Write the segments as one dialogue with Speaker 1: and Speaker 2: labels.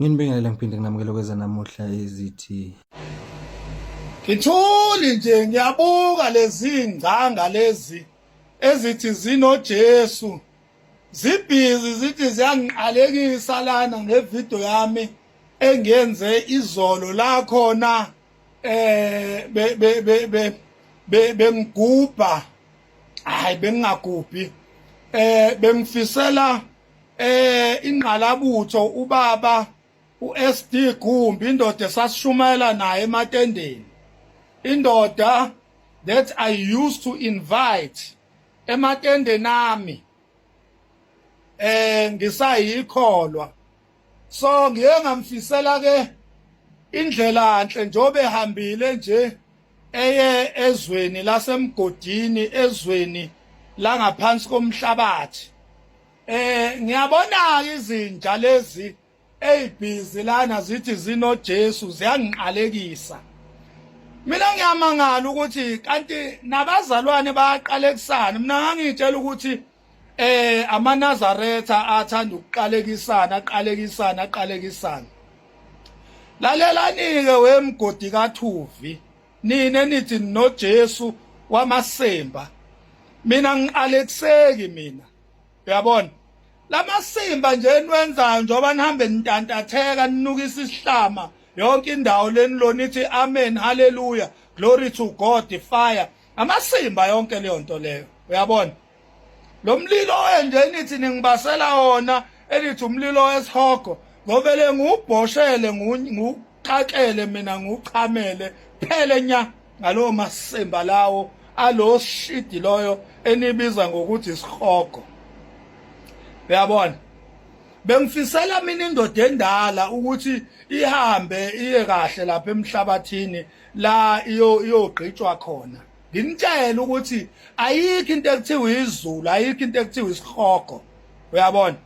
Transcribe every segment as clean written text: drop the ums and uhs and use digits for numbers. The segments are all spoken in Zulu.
Speaker 1: Nginibingelela ngiphinde nginamukele kweza namuhla ezithi
Speaker 2: Ngithuli nje ngiyabuka lezi ngcanga lezi ezithi zinoJesu zibhizi zithi ziyangiqalekisa lana ngevideo yami engiyenze izolo la khona bengigubha hayi bengingagubhi bengifisela ingqalabutho ubaba uSD Gumbi indoda esasishumayela naye ematendeni indoda that I used to invite ematendeni ami ngisayikholwa so ngiye ngamfisela ke indlela enhle njobe ehambile nje eye ezweni lasemgodini ezweni la ngaphansi komhlabathi ngiyabona izinja lezi eyibhizi lana zithi zinoJesu ziyangiqalekisa mina ngiyamangala ukuthi kanti nabazalwane bayaqalekisana mina ngangitshela ukuthi amaNazaretha athanda aqalekisana lalelani ke wemgodi kaThuvi nine nithi noJesu wamasemba mina ngiqalekiseki mina uyabona lamasimba nje enwenzayo njoba nihambe nitantatheka ninukisa isihlama yonke indawo lenilonithi amen hallelujah glory to God the fire amasimba yonke leyo nto leyo uyabona lo mlilo enje nithi ningibasela wona elithi umlilo wesihogo ngobele ngubhoshele nguqaqele mina nguqhamele phele nya ngalowo masimba lawo alo shidi loyo enibiza ngokuthi isihogo uyabona bengifisela mina indoda endala ukuthi ihambe iye kahle lapha emhlabathini la iyogqitshwa khona nginitshela ukuthi ayikho into ekuthiwa izulu ayikho into ekuthiwa isihogo uyabona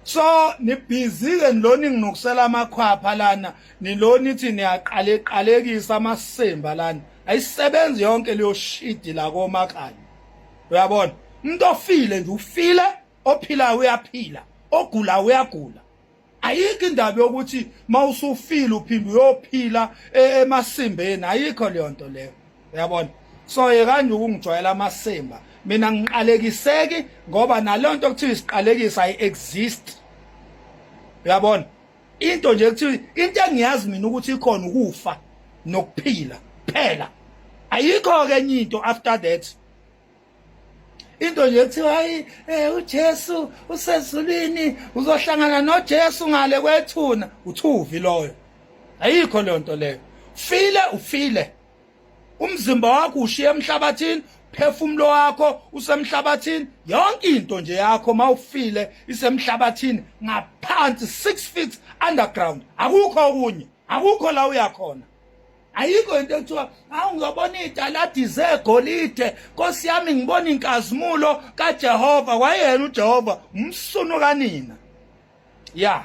Speaker 2: so nibhizi ke niloni nginukisela amakhwapha lana niloni ithi niyaqalekisa amasemba lana ayisebenzi yonke leyo shidi la komakani uyabona umuntu ofile nje ufile ophilayo uyaphila ogula uyagula ayikho indaba yokuthi mawusufile uphinde uyophila emasimbeni ayikho leyo nto leyo uyabona so yekanje ukungijwayela amasimba mina ngiqalekiseki ngoba naleyo nto kuthiwa isiqalekisa ayi-exist uyabona into nje kuthiwa into engiyazi mina ukuthi ikhona ukufa nokuphila phela ayikho ke enye into after that into nje kuthiwa hayi uJesu usezulwini uzohlangana noJesu ngale kwethuna uThuvi loyo ayikho leyo nto leyo ufile umzimba wakho ushiya emhlabathini phefumulo wakho usemhlabathini yonke into nje yakho mawufile isemhlabathini ngaphansi 6 feet underground akukho okunye akukho la uyakhona ayikho into ekuthiwa ngizobona izitaladi zegolide Nkosi yami ngibona inkazimulo kaJehova wayena uJehova umsunu kanina ya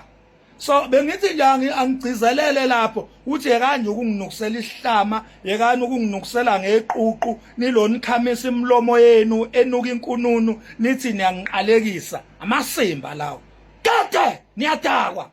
Speaker 2: so bengithi nje angigcizelele lapho uthi yekanje ukunginukisela isihlama yekani ukunginukisela ngeququ niloni khamisa imlomo yenu enuka inkununu nithi niyangiqalekisa amasimba lawo kade niyadakwa